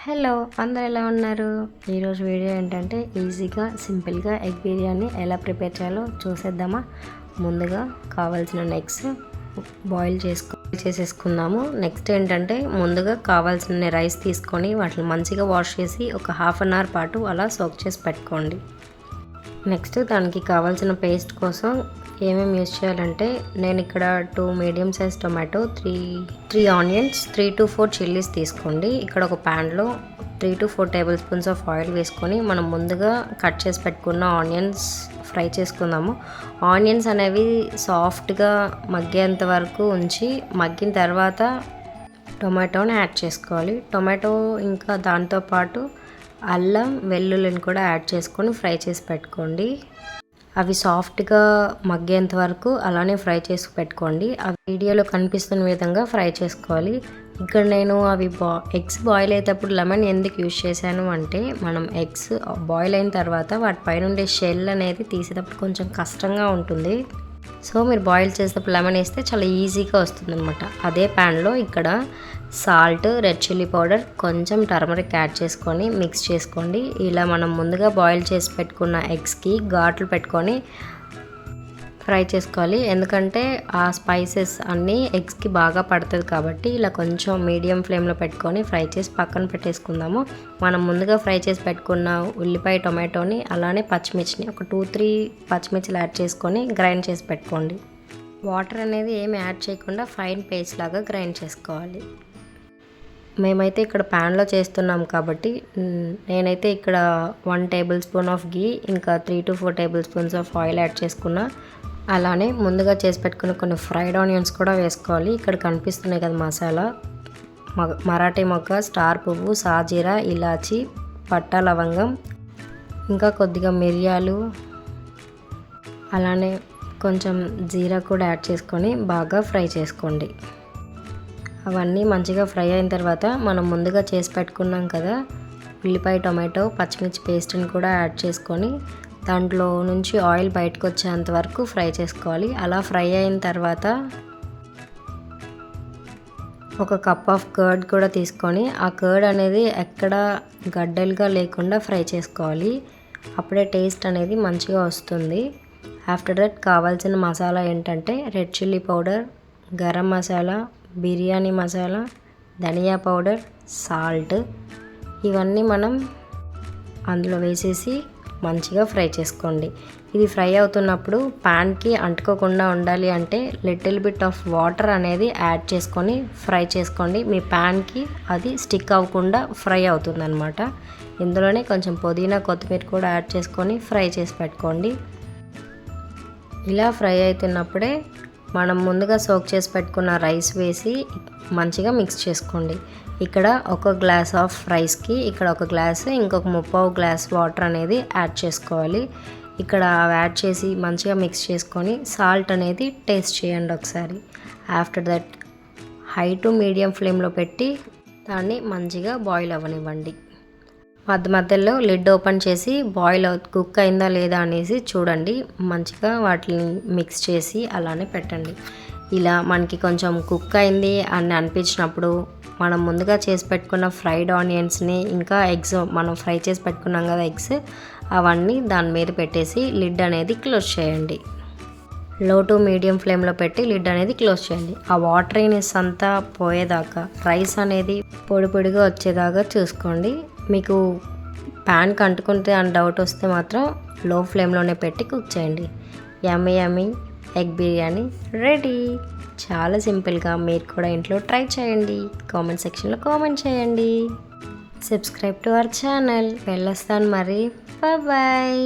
Hello అందరు ఎలా ఉన్నారు? ఈరోజు వీడియో ఏంటంటే ఈజీగా సింపుల్గా ఎగ్ బిర్యానీ ఎలా ప్రిపేర్ చేయాలో చూసేద్దామా. ముందుగా కావాల్సిన ఎగ్స్ బాయిల్ చేసేసుకుందాము. నెక్స్ట్ ఏంటంటే ముందుగా కావాల్సిన రైస్ తీసుకొని వాటిని మంచిగా వాష్ చేసి ఒక హాఫ్ అన్ అవర్ పాటు అలా సోక్ చేసి పెట్టుకోండి. నెక్స్ట్ దానికి కావాల్సిన పేస్ట్ కోసం ఏమేమి యూజ్ చేయాలంటే నేను ఇక్కడ 2 medium size tomato, 3 onions, 3 to 4 chillies తీసుకోండి. ఇక్కడ ఒక ప్యాన్లో 3 to 4 table spoons of oil వేసుకొని మనం ముందుగా కట్ చేసి పెట్టుకున్న ఆనియన్స్ ఫ్రై చేసుకుందాము. ఆనియన్స్ అనేవి సాఫ్ట్గా మగ్గేంత వరకు ఉంచి మగ్గిన తర్వాత టొమాటోని యాడ్ చేసుకోవాలి. టొమాటో ఇంకా దాంతోపాటు అల్లం వెల్లుల్లిని కూడా యాడ్ చేసుకొని ఫ్రై చేసి పెట్టుకోండి. అవి సాఫ్ట్గా మగ్గేంత వరకు అలానే ఫ్రై చేసి పెట్టుకోండి. ఆ వీడియోలో కనిపిస్తున్న విధంగా ఫ్రై చేసుకోవాలి. ఇక్కడ నేను అవి ఎగ్స్ బాయిల్ అయ్యేటప్పుడు లెమన్ ఎందుకు యూజ్ చేశాను అంటే మనం ఎగ్స్ బాయిల్ అయిన తర్వాత వాటిపైన ఉండే షెల్ అనేది తీసేటప్పుడు కొంచెం కష్టంగా ఉంటుంది. సో మీరు బాయిల్ చేసేటప్పుడు లెమన్ వేస్తే చాలా ఈజీగా వస్తుంది అనమాట. అదే ప్యాన్లో ఇక్కడ సాల్ట్, రెడ్ చిల్లీ పౌడర్, కొంచెం టర్మరిక్ యాడ్ చేసుకొని మిక్స్ చేసుకోండి. ఇలా మనం ముందుగా బాయిల్ చేసి పెట్టుకున్న ఎగ్స్కి ఘాట్లు పెట్టుకొని ఫ్రై చేసుకోవాలి. ఎందుకంటే ఆ స్పైసెస్ అన్నీ ఎగ్స్కి బాగా పడుతుంది కాబట్టి ఇలా కొంచెం మీడియం ఫ్లేమ్లో పెట్టుకొని ఫ్రై చేసి పక్కన పెట్టేసుకుందాము. మనం ముందుగా ఫ్రై చేసి పెట్టుకున్న ఉల్లిపాయ, టొమాటోని అలానే పచ్చిమిర్చిని ఒక 2-3 పచ్చిమిర్చిలు యాడ్ చేసుకొని గ్రైండ్ చేసి పెట్టుకోండి. వాటర్ అనేది ఏమి యాడ్ చేయకుండా ఫైన్ పేస్ట్ లాగా గ్రైండ్ చేసుకోవాలి. మేమైతే ఇక్కడ ప్యాన్లో చేస్తున్నాం కాబట్టి నేనైతే ఇక్కడ 1 టేబుల్ స్పూన్ ఆఫ్ గీ ఇంకా 3 to 4 table spoons of oil add చేసుకున్నా. అలానే ముందుగా చేసి పెట్టుకున్న కొన్ని ఫ్రైడ్ ఆనియన్స్ కూడా వేసుకోవాలి. ఇక్కడ కనిపిస్తున్నాయి కదా మసాలా, మరాఠీ మొగ్గ, స్టార్ పువ్వు, సాజీరా, ఇలాచి, పట్టా, లవంగం, ఇంకా కొద్దిగా మిరియాలు, అలానే కొంచెం జీరా కూడా యాడ్ చేసుకొని బాగా ఫ్రై చేసుకోండి. అవన్నీ మంచిగా ఫ్రై అయిన తర్వాత మనం ముందుగా చేసి పెట్టుకున్నాం కదా ఉల్లిపాయ, టొమాటో, పచ్చిమిర్చి పేస్ట్ని కూడా యాడ్ చేసుకొని దాంట్లో నుంచి ఆయిల్ బయటకు వచ్చేంత వరకు ఫ్రై చేసుకోవాలి. అలా ఫ్రై అయిన తర్వాత ఒక కప్ ఆఫ్ కర్డ్ కూడా తీసుకొని ఆ కర్డ్ అనేది ఎక్కడ గడ్డలుగా లేకుండా ఫ్రై చేసుకోవాలి. అప్పుడే టేస్ట్ అనేది మంచిగా వస్తుంది. ఆఫ్టర్ దట్ కావాల్సిన మసాలా ఏంటంటే red chilli powder, garam masala, biryani masala, dhania powder, salt, ఇవన్నీ మనం అందులో వేసేసి మంచిగా ఫ్రై చేసుకోండి. ఇది ఫ్రై అవుతున్నప్పుడు ప్యాన్కి అంటుకోకుండా ఉండాలి అంటే లిటిల్ బిట్ ఆఫ్ వాటర్ అనేది యాడ్ చేసుకొని ఫ్రై చేసుకోండి. మీ ప్యాన్కి అది స్టిక్ అవ్వకుండా ఫ్రై అవుతుంది అనమాట. ఇందులోనే కొంచెం పుదీనా, కొత్తిమీర కూడా యాడ్ చేసుకొని ఫ్రై చేసి పెట్టుకోండి. ఇలా ఫ్రై అవుతున్నప్పుడే మనం ముందుగా సోక్ చేసి పెట్టుకున్న రైస్ వేసి మంచిగా మిక్స్ చేసుకోండి. ఇక్కడ ఒక గ్లాస్ ఆఫ్ రైస్కి ఇక్కడ ఒక గ్లాసు, ఇంకొక 3/4 గ్లాస్ వాటర్ అనేది యాడ్ చేసుకోవాలి. ఇక్కడ యాడ్ చేసి మంచిగా మిక్స్ చేసుకొని సాల్ట్ అనేది టేస్ట్ చేయండి ఒకసారి. After that high to medium ఫ్లేమ్లో పెట్టి దాన్ని మంచిగా బాయిల్ అవ్వనివ్వండి. మధ్యలో లిడ్ ఓపెన్ చేసి కుక్ అయిందా లేదా అనేసి చూడండి. మంచిగా వాటిని మిక్స్ చేసి అలానే పెట్టండి. ఇలా మనకి కొంచెం కుక్ అయింది అని అనిపించినప్పుడు మనం ముందుగా చేసి పెట్టుకున్న ఫ్రైడ్ ఆనియన్స్ని ఇంకా ఎగ్స్ మనం ఫ్రై చేసి పెట్టుకున్నాం కదా ఎగ్స్, అవన్నీ దాని మీద పెట్టేసి లిడ్ అనేది క్లోజ్ చేయండి. లో టు మీడియం ఫ్లేమ్లో పెట్టి లిడ్ అనేది క్లోజ్ చేయండి. ఆ వాటరీనెస్ అంతా పోయేదాకా రైస్ అనేది పొడి పొడిగా వచ్చేదాకా చూసుకోండి. మీకు ప్యాన్కి అంటుకుంటే అని డౌట్ వస్తే మాత్రం లో ఫ్లేమ్లోనే పెట్టి కుక్ చేయండి. యమ్మీ యమ్మీ ఎగ్ బిర్యానీ రెడీ. చాలా సింపుల్గా మీరు కూడా ఇంట్లో ట్రై చేయండి. కామెంట్ సెక్షన్లో కామెంట్ చేయండి. Subscribe to our channel. వెళ్ళొస్తాను మరి. బాయ్.